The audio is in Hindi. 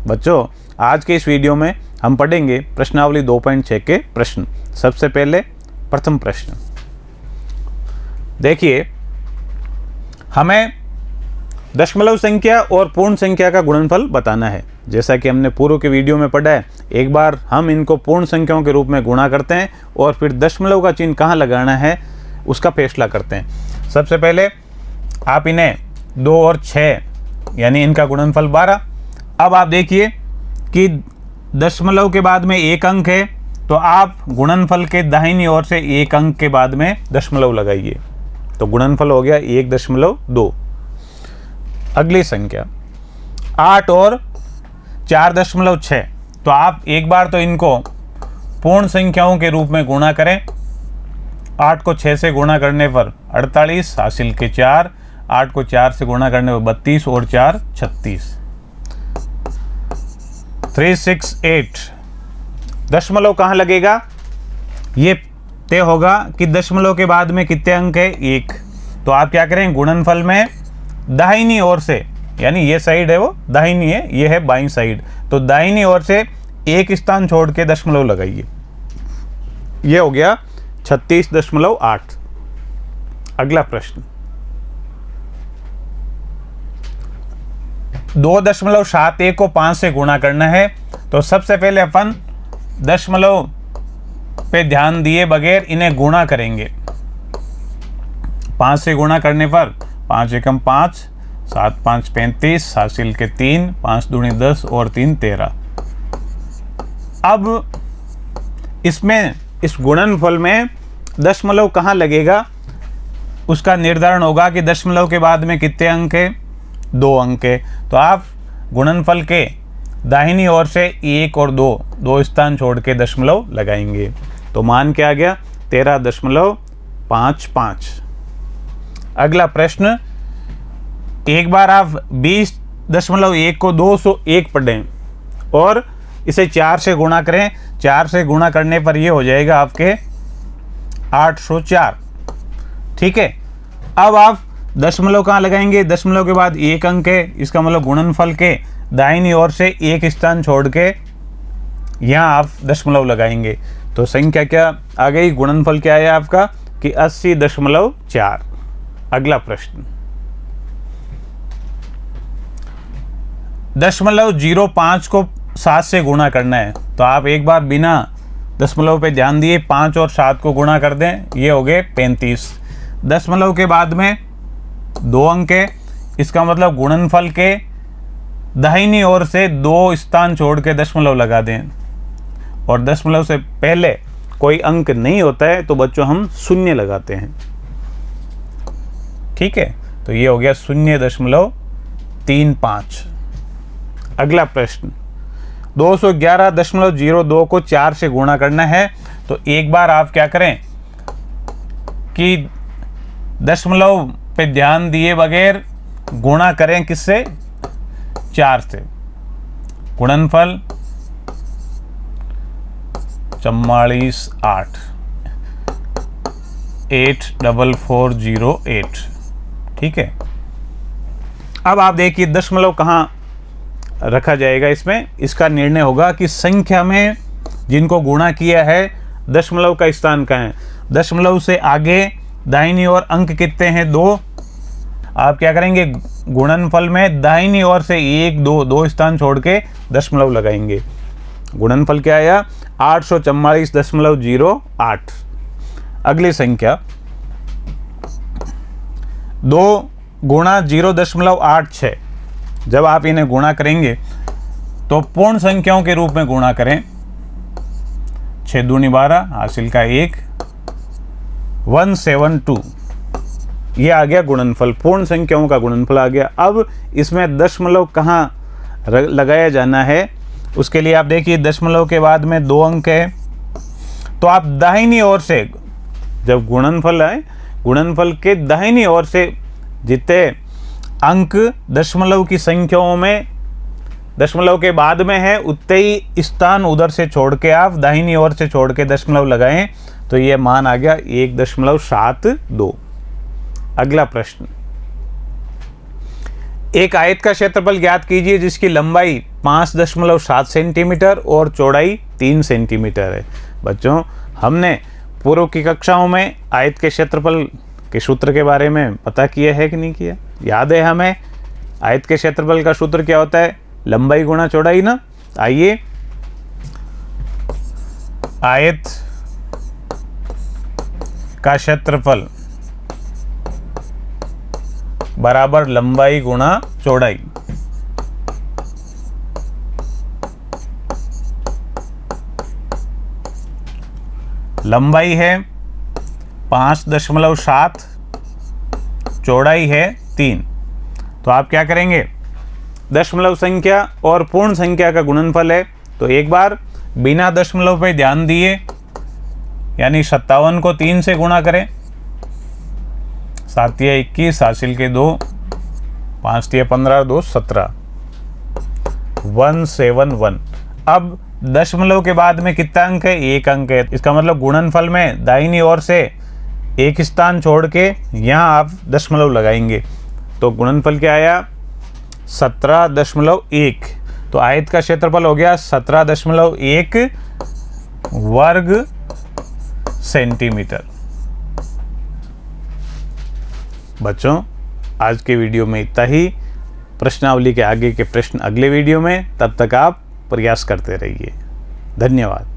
बच्चों, आज के इस वीडियो में हम पढ़ेंगे प्रश्नावली 2.6 के प्रश्न। सबसे पहले प्रथम प्रश्न देखिए, हमें दशमलव संख्या और पूर्ण संख्या का गुणनफल बताना है। जैसा कि हमने पूर्व के वीडियो में पढ़ा है, एक बार हम इनको पूर्ण संख्याओं के रूप में गुणा करते हैं और फिर दशमलव का चिन्ह कहाँ लगाना है उसका फैसला करते हैं। सबसे पहले आप इन्हें 2 और 6 यानी इनका गुणनफल 12। अब आप देखिए कि दशमलव के बाद में एक अंक है, तो आप गुणनफल के दाहिनी ओर से एक अंक के बाद में दशमलव लगाइए, तो गुणनफल हो गया 1.2। अगली संख्या 8 और 4.6, तो आप एक बार तो इनको पूर्ण संख्याओं के रूप में गुणा करें। 8 को 6 से गुणा करने पर 48 हासिल के 4, 8 को 4 से गुणा करने पर 32 और 4 36, 368। दशमलव कहाँ लगेगा ये तय होगा कि दशमलव के बाद में कितने अंक है, 1। तो आप क्या करें, गुणनफल में दाहिनी ओर से, यानी ये साइड है वो दाहिनी है, ये है बाईं साइड, तो दाहिनी ओर से एक स्थान छोड़ के दशमलव लगाइए। ये हो गया 36.8। अगला प्रश्न 2.71 को 5 से गुणा करना है। तो सबसे पहले अपन दशमलव पे ध्यान दिए बगैर इन्हें गुणा करेंगे। 5 से गुणा करने पर 5 एकम 5, 7 5 35 हासिल के 3, 5 दूनी 10 और 3 13। अब इसमें इस गुणनफल में दशमलव कहाँ लगेगा उसका निर्धारण होगा कि दशमलव के बाद में कितने अंक है, 2 अंक है। तो आप गुणनफल के दाहिनी ओर से 1 और 2 स्थान छोड़ के दशमलव लगाएंगे, तो मान क्या आ गया 13.55। अगला प्रश्न, एक बार आप 20.1 को 201 पढ़ें और इसे 4 से गुणा करें। 4 से गुणा करने पर ये हो जाएगा आपके 804। ठीक है, अब आप दशमलव कहाँ लगाएंगे, दशमलव के बाद एक अंक है, इसका मतलब गुणनफल के दाहिनी ओर से एक स्थान छोड़ के यहाँ आप दशमलव लगाएंगे। तो संख्या क्या आ गई, गुणनफल क्या है आपका कि 80.4। अगला प्रश्न 0.05 को 7 से गुणा करना है। तो आप एक बार बिना दशमलव पे ध्यान दिए 5 और 7 को गुणा कर दें, ये हो गए 35। दशमलव के बाद में 2 अंक है, इसका मतलब गुणनफल के दाहिनी ओर से 2 स्थान छोड़ के दशमलव लगा दें, और दशमलव से पहले कोई अंक नहीं होता है तो बच्चों हम शून्य लगाते हैं। ठीक है, तो ये हो गया 0.35। अगला प्रश्न 211.02 को 4 से गुणा करना है। तो एक बार आप क्या करें कि दशमलव पे ध्यान दिए बगैर गुणा करें, किससे, 4 से। गुणनफल 44.8, 84408। ठीक है, अब आप देखिए दशमलव कहाँ रखा जाएगा इसमें। इसका निर्णय होगा कि संख्या में जिनको गुणा किया है दशमलव का स्थान कहाँ है। दशमलव से आगे दाहिनी ओर अंक कितने हैं, 2। आप क्या करेंगे, गुणनफल में दाहिनी ओर से 1 2 स्थान छोड़ के दशमलव लगाएंगे। गुणनफल क्या आया 844.08। अगली संख्या 2 गुणा 0.86। जब आप इन्हें गुणा करेंगे तो पूर्ण संख्याओं के रूप में गुणा करें। 6 दूनी 12 हासिल का 1, 172। ये आ गया गुणनफल, पूर्ण संख्याओं का गुणनफल आ गया। अब इसमें दशमलव कहाँ लगाया जाना है उसके लिए आप देखिए, दशमलव के बाद में 2 अंक है, तो आप दाहिनी ओर से जब गुणनफल आए, गुणनफल के दाहिनी ओर से जितने अंक दशमलव की संख्याओं में दशमलव के बाद में है उतने ही स्थान उधर से छोड़ के आप दाहिनी ओर से छोड़ के दशमलव लगाएं, तो ये मान आ गया 1.72। अगला प्रश्न एक आयत का क्षेत्रफल ज्ञात कीजिए जिसकी लंबाई 5.7 सेंटीमीटर और चौड़ाई 3 सेंटीमीटर है। बच्चों, हमने पूर्व की कक्षाओं में आयत के क्षेत्रफल के सूत्र के बारे में पता किया है कि नहीं किया? याद है हमें आयत के क्षेत्रफल का सूत्र क्या होता है? लंबाई गुणा चौड़ाई ना। आइए, आयत का क्षेत्रफल बराबर लंबाई गुणा चौड़ाई। लंबाई है 5.7, चौड़ाई है 3। तो आप क्या करेंगे? दशमलव संख्या और पूर्ण संख्या का गुणनफल है, तो एक बार बिना दशमलव पे ध्यान दिए, यानी 57 को 3 से गुणा करें। 7 या 21, हासिल के 2, 5 या 15, 2 17, 171। अब दशमलव के बाद में कितना अंक है? 1 अंक है। इसका मतलब गुणनफल में दाहिनी ओर से एक स्थान छोड़ के यहाँ आप दशमलव लगाएंगे, तो गुणनफल क्या आया? 17.1। तो आयत का क्षेत्रफल हो गया 17.1 वर्ग सेंटीमीटर। बच्चों, आज के वीडियो में इतना ही। प्रश्नावली के आगे के प्रश्न अगले वीडियो में। तब तक आप प्रयास करते रहिए। धन्यवाद।